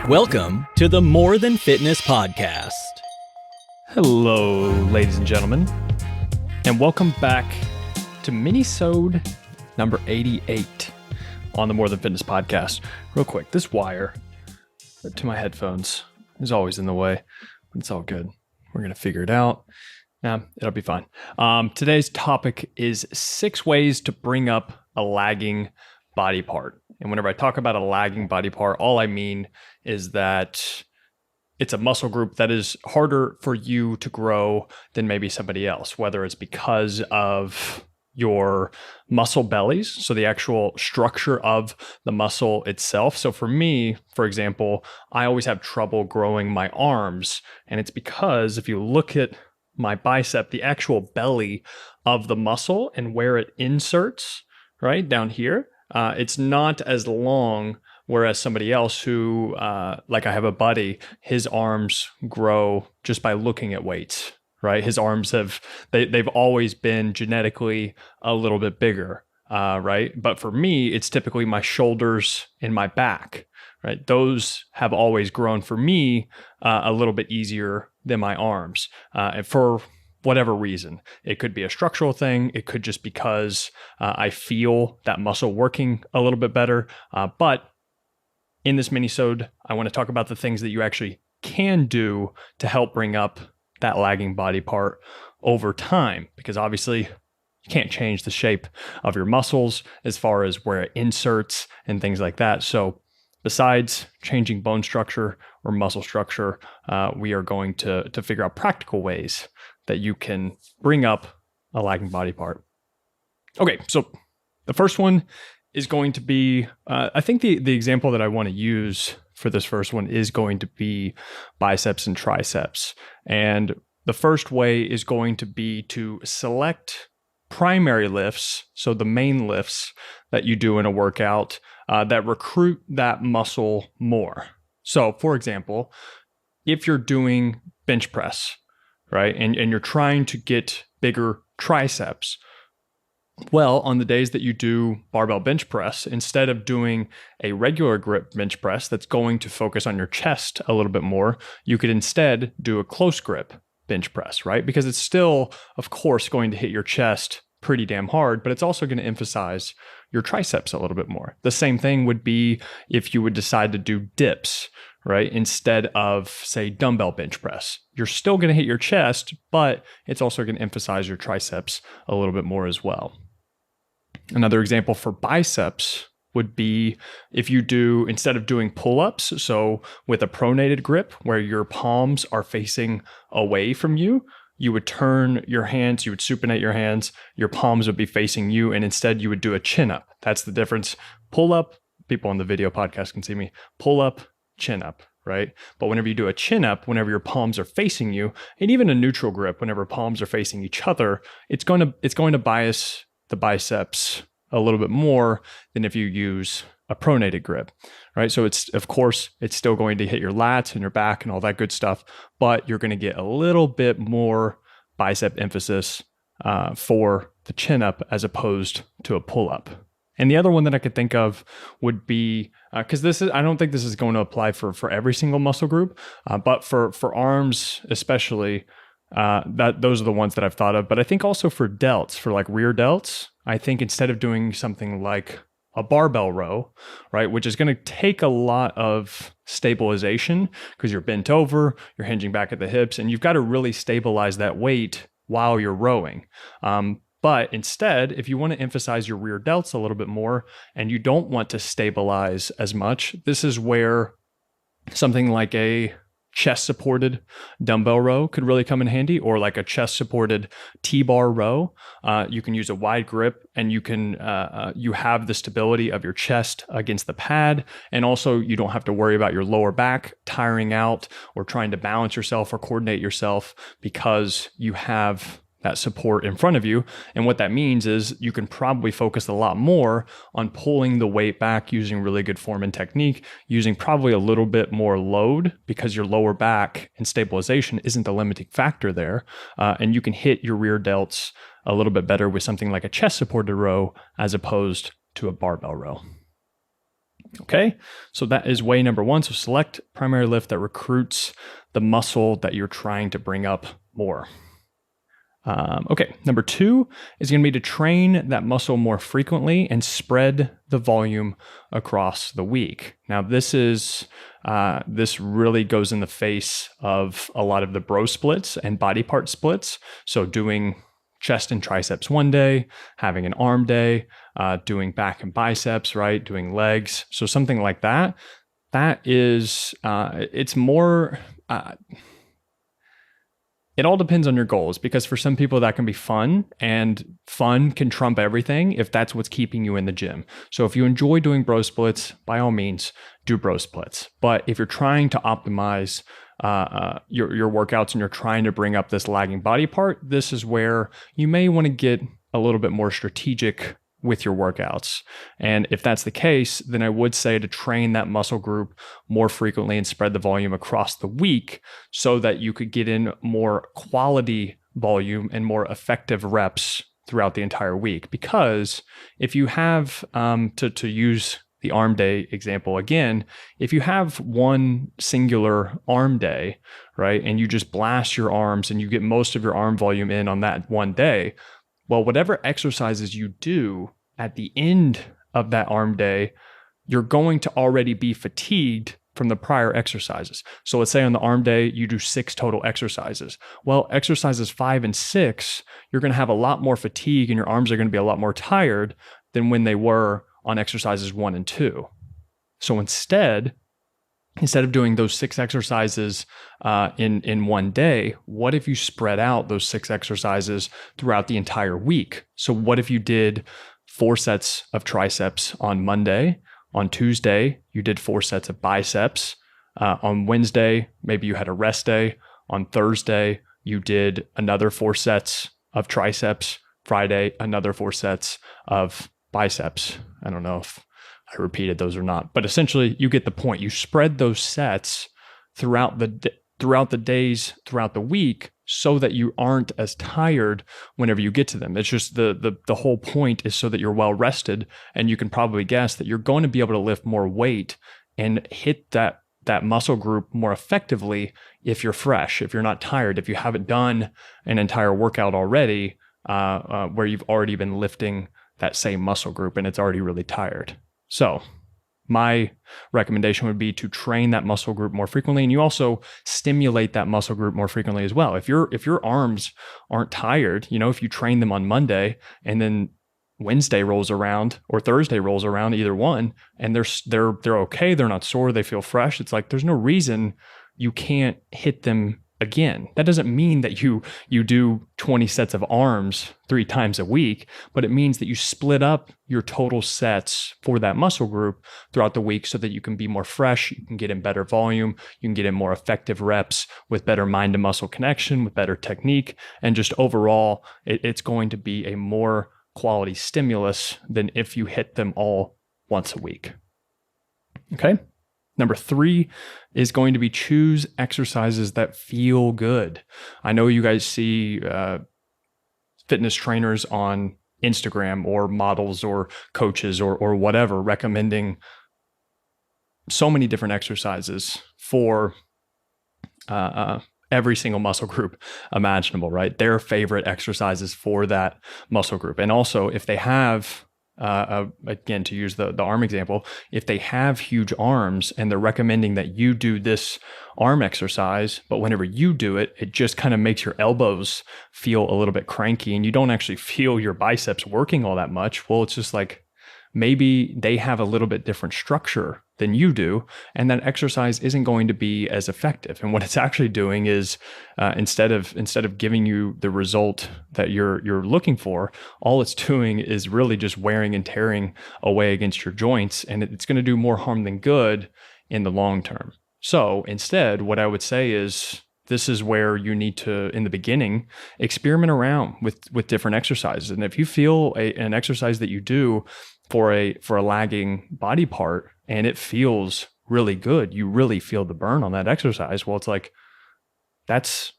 Welcome to the More Than Fitness podcast. Hello, ladies and gentlemen, and welcome back to Minisode number 88 on the More Than Fitness podcast. Real quick, this wire to my headphones is always in the way, but it's all good. We're going to figure it out. It'll be fine. Today's topic is 6 ways to bring up a lagging body part. And whenever I talk about a lagging body part, all I mean is that it's a muscle group that is harder for you to grow than maybe somebody else, whether it's because of your muscle bellies, so the actual structure of the muscle itself. So for me, for example, I always have trouble growing my arms, and it's because if you look at my bicep, the actual belly of the muscle and where it inserts, right down here, it's not as long, whereas somebody else who, like I have a buddy, his arms grow just by looking at weights, right? His arms they've always been genetically a little bit bigger, right? But for me, it's typically my shoulders and my back, right? Those have always grown for me a little bit easier than my arms. And for whatever reason, it could be a structural thing. It could just because I feel that muscle working a little bit better. But in this minisode, I want to talk about the things that you actually can do to help bring up that lagging body part over time, because obviously you can't change the shape of your muscles as far as where it inserts and things like that. So besides changing bone structure or muscle structure, we are going to figure out practical ways that you can bring up a lagging body part. Okay, so the first one is going to be, I think the example that I want to use for this first one is going to be biceps and triceps. And the first way is going to be to select primary lifts, so the main lifts that you do in a workout that recruit that muscle more. So for example, if you're doing bench press, right, and you're trying to get bigger triceps, well, on the days that you do barbell bench press, instead of doing a regular grip bench press that's going to focus on your chest a little bit more, you could instead do a close grip bench press, right? Because it's still, of course, going to hit your chest pretty damn hard, but it's also going to emphasize your triceps a little bit more. The same thing would be if you would decide to do dips, right? Instead of, say, dumbbell bench press. You're still going to hit your chest, but it's also going to emphasize your triceps a little bit more as well. Another example for biceps would be if you do, instead of doing pull-ups, so with a pronated grip where your palms are facing away from you, you would turn your hands, you would supinate your hands, your palms would be facing you, and instead you would do a chin-up. That's the difference. Pull-up, people on the video podcast can see me, pull-up, chin-up, right? But whenever you do a chin-up, whenever your palms are facing you, and even a neutral grip, whenever palms are facing each other, it's going to bias the biceps a little bit more than if you use a pronated grip, right? So it's, of course, it's still going to hit your lats and your back and all that good stuff, but you're going to get a little bit more bicep emphasis for the chin up as opposed to a pull up. And the other one that I could think of would be, because I don't think this is going to apply for every single muscle group, but for arms especially, those are the ones that I've thought of. But I think also for delts, for like rear delts, I think instead of doing something like a barbell row, right, which is going to take a lot of stabilization because you're bent over, you're hinging back at the hips, and you've got to really stabilize that weight while you're rowing. But instead, if you want to emphasize your rear delts a little bit more and you don't want to stabilize as much, this is where something like a chest-supported dumbbell row could really come in handy, or like a chest-supported T-bar row. You can use a wide grip, and you have the stability of your chest against the pad, and also you don't have to worry about your lower back tiring out or trying to balance yourself or coordinate yourself because you have that support in front of you. And what that means is you can probably focus a lot more on pulling the weight back using really good form and technique, using probably a little bit more load because your lower back and stabilization isn't the limiting factor there. And you can hit your rear delts a little bit better with something like a chest supported row as opposed to a barbell row. Okay, so that is way number one. So select primary lift that recruits the muscle that you're trying to bring up more. Okay, number two is going to be to train that muscle more frequently and spread the volume across the week. Now, this really goes in the face of a lot of the bro splits and body part splits. So doing chest and triceps one day, having an arm day, doing back and biceps, right? Doing legs. So something like that. That is, it's more. It all depends on your goals, because for some people that can be fun, and fun can trump everything if that's what's keeping you in the gym. So if you enjoy doing bro splits, by all means, do bro splits. But if you're trying to optimize your workouts and you're trying to bring up this lagging body part, this is where you may want to get a little bit more strategic with your workouts. And if that's the case, then I would say to train that muscle group more frequently and spread the volume across the week so that you could get in more quality volume and more effective reps throughout the entire week. Because if you have, to use the arm day example again, if you have one singular arm day, right, and you just blast your arms and you get most of your arm volume in on that one day, well, whatever exercises you do at the end of that arm day, you're going to already be fatigued from the prior exercises. So let's say on the arm day, you do 6 total exercises. Well, exercises 5 and 6, you're going to have a lot more fatigue and your arms are going to be a lot more tired than when they were on exercises 1 and 2. So instead of doing those 6 exercises in one day, what if you spread out those 6 exercises throughout the entire week? So what if you did 4 sets of triceps on Monday? On Tuesday, you did 4 sets of biceps. On Wednesday, maybe you had a rest day. On Thursday, you did another 4 sets of triceps. Friday, another 4 sets of biceps. I don't know if I repeated those or not, but essentially you get the point. You spread those sets throughout the days, throughout the week, so that you aren't as tired whenever you get to them. It's just the whole point is so that you're well rested, and you can probably guess that you're going to be able to lift more weight and hit that muscle group more effectively if you're fresh, if you're not tired, if you haven't done an entire workout already where you've already been lifting that same muscle group and it's already really tired. So my recommendation would be to train that muscle group more frequently, and you also stimulate that muscle group more frequently as well. If your arms aren't tired, if you train them on Monday and then Wednesday rolls around or Thursday rolls around, either one, and they're okay, they're not sore, they feel fresh, it's like there's no reason you can't hit them again. That doesn't mean that you do 20 sets of arms 3 times a week, but it means that you split up your total sets for that muscle group throughout the week so that you can be more fresh, you can get in better volume, you can get in more effective reps with better mind to muscle connection, with better technique, and just overall, it's going to be a more quality stimulus than if you hit them all once a week. Okay? Number 3 is going to be choose exercises that feel good. I know you guys see fitness trainers on Instagram or models or coaches or whatever recommending so many different exercises for every single muscle group imaginable, right? Their favorite exercises for that muscle group. And also if they have again, to use the arm example, if they have huge arms and they're recommending that you do this arm exercise, but whenever you do it, it just kind of makes your elbows feel a little bit cranky and you don't actually feel your biceps working all that much. Well, it's just like maybe they have a little bit different structure than you do, and that exercise isn't going to be as effective. And what it's actually doing is instead of giving you the result that you're looking for, all it's doing is really just wearing and tearing away against your joints, and it's going to do more harm than good in the long term. So instead, what I would say is this is where you need to, in the beginning, experiment around with different exercises. And if you feel an exercise that you do for a lagging body part and it feels really good, you really feel the burn on that exercise, well, it's like that's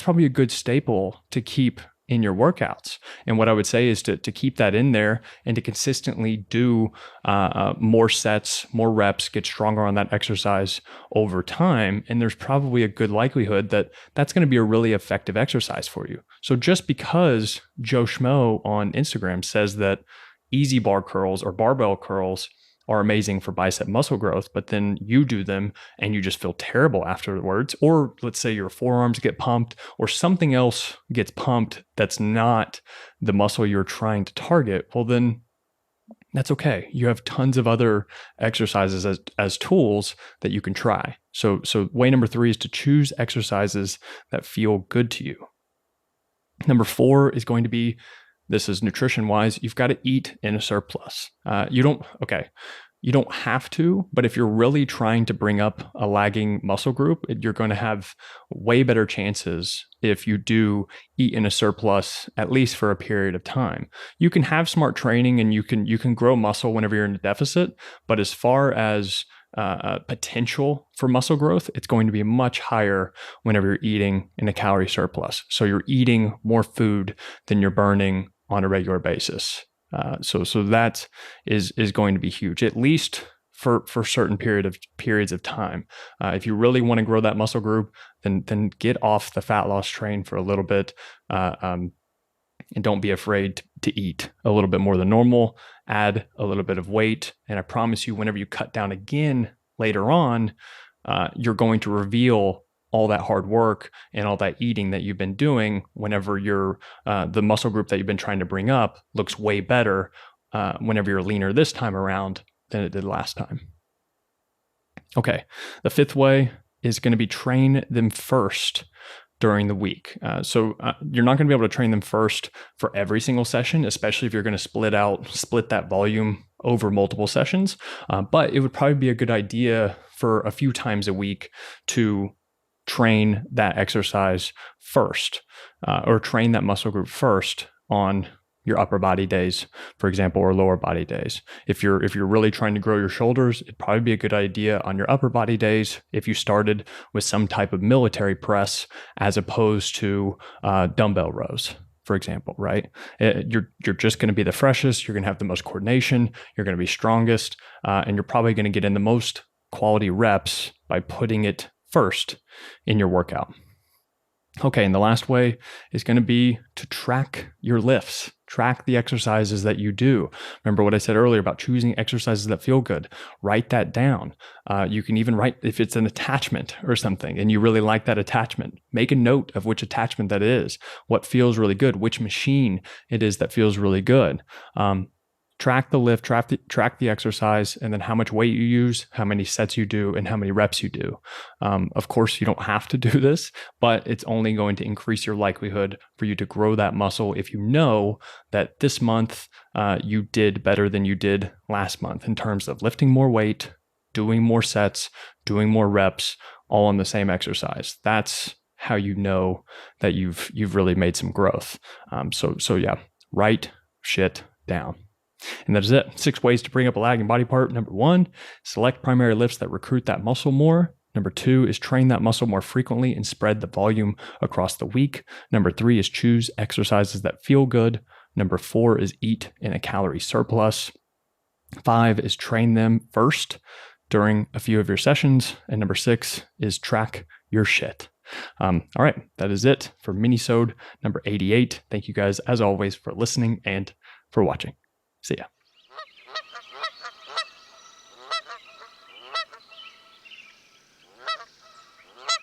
probably a good staple to keep in your workouts. And what I would say is to keep that in there and to consistently do more sets, more reps, get stronger on that exercise over time. And there's probably a good likelihood that that's going to be a really effective exercise for you. So just because Joe Schmo on Instagram says that easy bar curls or barbell curls are amazing for bicep muscle growth, but then you do them and you just feel terrible afterwards, or let's say your forearms get pumped or something else gets pumped that's not the muscle you're trying to target, well, then that's okay. You have tons of other exercises as tools that you can try. So way number 3 is to choose exercises that feel good to you. Number 4 is going to be, this is nutrition wise, you've got to eat in a surplus. You don't have to, but if you're really trying to bring up a lagging muscle group, you're going to have way better chances if you do eat in a surplus, at least for a period of time. You can have smart training and you can grow muscle whenever you're in a deficit, but as far as potential for muscle growth, it's going to be much higher whenever you're eating in a calorie surplus. So you're eating more food than you're burning on a regular basis. So that is going to be huge, at least for certain periods of time. If you really want to grow that muscle group, then get off the fat loss train for a little bit, and don't be afraid to eat a little bit more than normal. Add a little bit of weight, and I promise you, whenever you cut down again later on, you're going to reveal all that hard work and all that eating that you've been doing whenever the muscle group that you've been trying to bring up looks way better whenever you're leaner this time around than it did last time. Okay, the 5th way is going to be train them first during the week. So you're not going to be able to train them first for every single session, especially if you're going to split that volume over multiple sessions. But it would probably be a good idea for a few times a week to train that exercise first, or train that muscle group first on your upper body days, for example, or lower body days. If you're really trying to grow your shoulders, it'd probably be a good idea on your upper body days if you started with some type of military press as opposed to dumbbell rows, for example, right? You're just going to be the freshest. You're going to have the most coordination. You're going to be strongest, and you're probably going to get in the most quality reps by putting it first in your workout. Okay, and the last way is going to be to track your lifts, track the exercises that you do. Remember what I said earlier about choosing exercises that feel good. Write that down. You can even write if it's an attachment or something and you really like that attachment. Make a note of which attachment that is, what feels really good, which machine it is that feels really good. Track the lift, track the exercise, and then how much weight you use, how many sets you do, and how many reps you do. Of course, you don't have to do this, but it's only going to increase your likelihood for you to grow that muscle if you know that this month you did better than you did last month in terms of lifting more weight, doing more sets, doing more reps, all on the same exercise. That's how you know that you've really made some growth. So yeah, write shit down. And that is it. 6 ways to bring up a lagging body part. Number 1, select primary lifts that recruit that muscle more. Number 2 is train that muscle more frequently and spread the volume across the week. Number 3 is choose exercises that feel good. Number 4 is eat in a calorie surplus. 5 is train them first during a few of your sessions. And number 6 is track your shit. All right, that is it for Minisode number 88. Thank you guys, as always, for listening and for watching. See ya.